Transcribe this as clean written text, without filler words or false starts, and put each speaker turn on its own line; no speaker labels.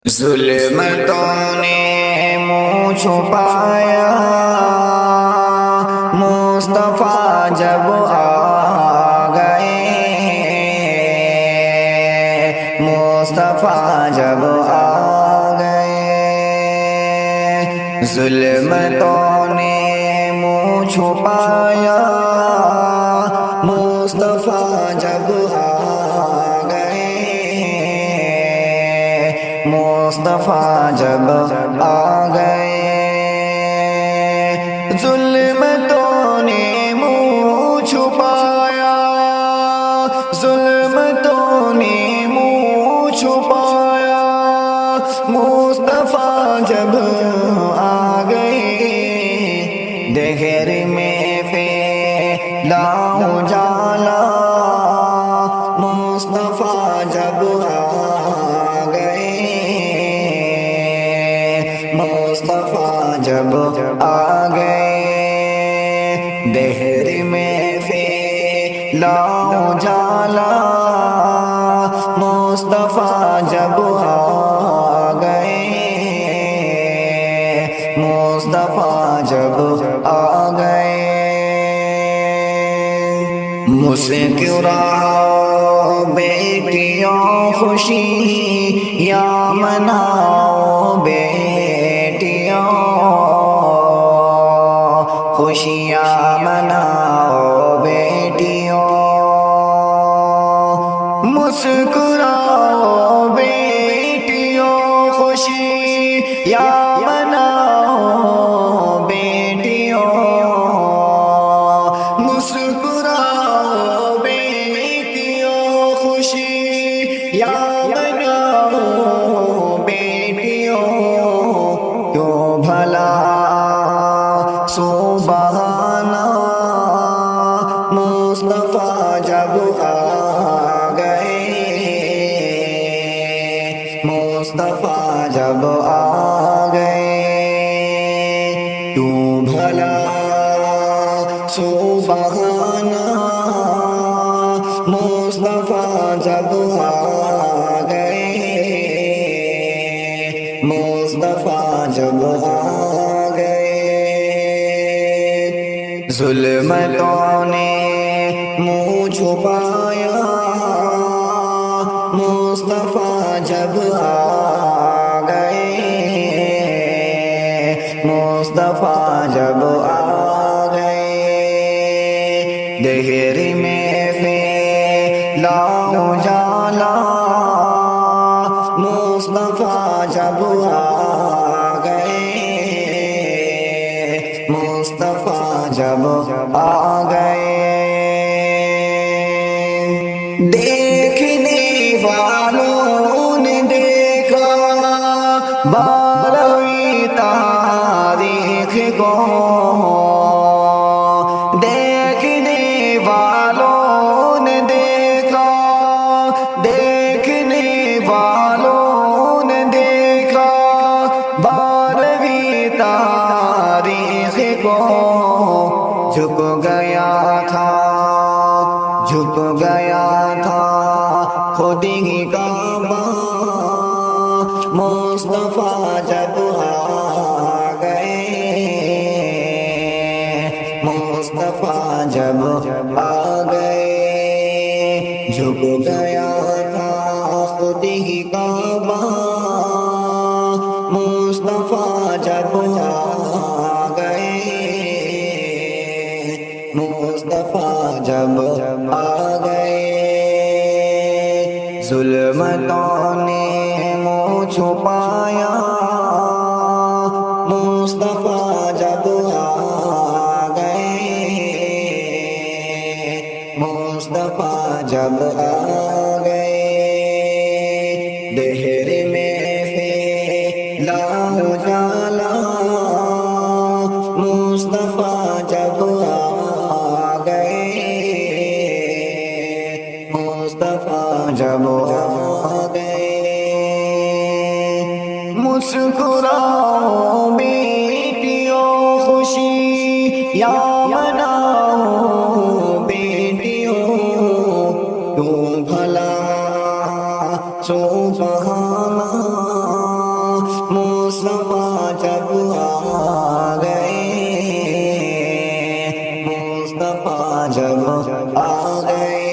ظلمتوں نے منہ چھپایا، مصطفیٰ جب آ گئے، مصطفیٰ جب آ گئے، ظلمتوں نے منہ چھپایا، مصطفیٰ جب آ گئے، مصطفیٰ جب آ گئے، ظلمتوں نے منہ چھپایا، ظلمتوں نے منہ چھپایا، مصطفیٰ جب آ گئے، دہر میں پھیلا اجالا، مصطفیٰ جب آ گئے، مصطفیٰ جب آ گئے، دہر میں پھیلا اجالا، مصطفیٰ جب آ گئے، مصطفیٰ جب آ گئے، مسکراؤ بیٹیوں خوشی یا مناؤ بیٹیوں، خوشیاں مناؤ بیٹیوں، مسکراؤ بیٹیوں خوشی یا مناؤ بیٹیوں، مسکراؤ بیٹیوں خوشی یا مناؤ بیٹیوں، کیوں بھلا سبحانہ مصطفیٰ جب آ گئے، مصطفیٰ جب آ گئے، کیوں بھلا سبحانہ مصطفیٰ جب آ گئے، مصطفیٰ جب آ گئے، ظلمتوں نے منہ چھپایا، مصطفیٰ جب آ گئے، مصطفیٰ جب آ گئے، دہر میں پھیلا اجالا، مصطفیٰ جب آ گئے، مصطفیٰ جب آ گئے، دیکھنے والوں نے دیکھا بارہویں تاریخ کو، دیکھنے والوں نے دیکھا، دیکھنے والوں نے دیکھا بارہویں تاریخ کو، جھک گیا تھا، جھک گیا تھا خود ہی کعبہ، مصطفیٰ جب آ گئے، مصطفیٰ جب آ گئے، جھک گیا تھا خود ہی کعبہ، مصطفیٰ جب آ گئے، مصطفیٰ جب آ گئے، ظلمتوں نے منہ چھپایا، مصطفیٰ جب آ گئے، مصطفیٰ جب آ گئے، دہر میں پھیلا اجالا، مصطفیٰ جب آ گئے، مصطفیٰ جب آ گئے، مسکراؤ بیٹیوں خوشی یا مناؤ بیٹیوں، کیوں بھلا سبحانہ مصطفیٰ جب آ گئے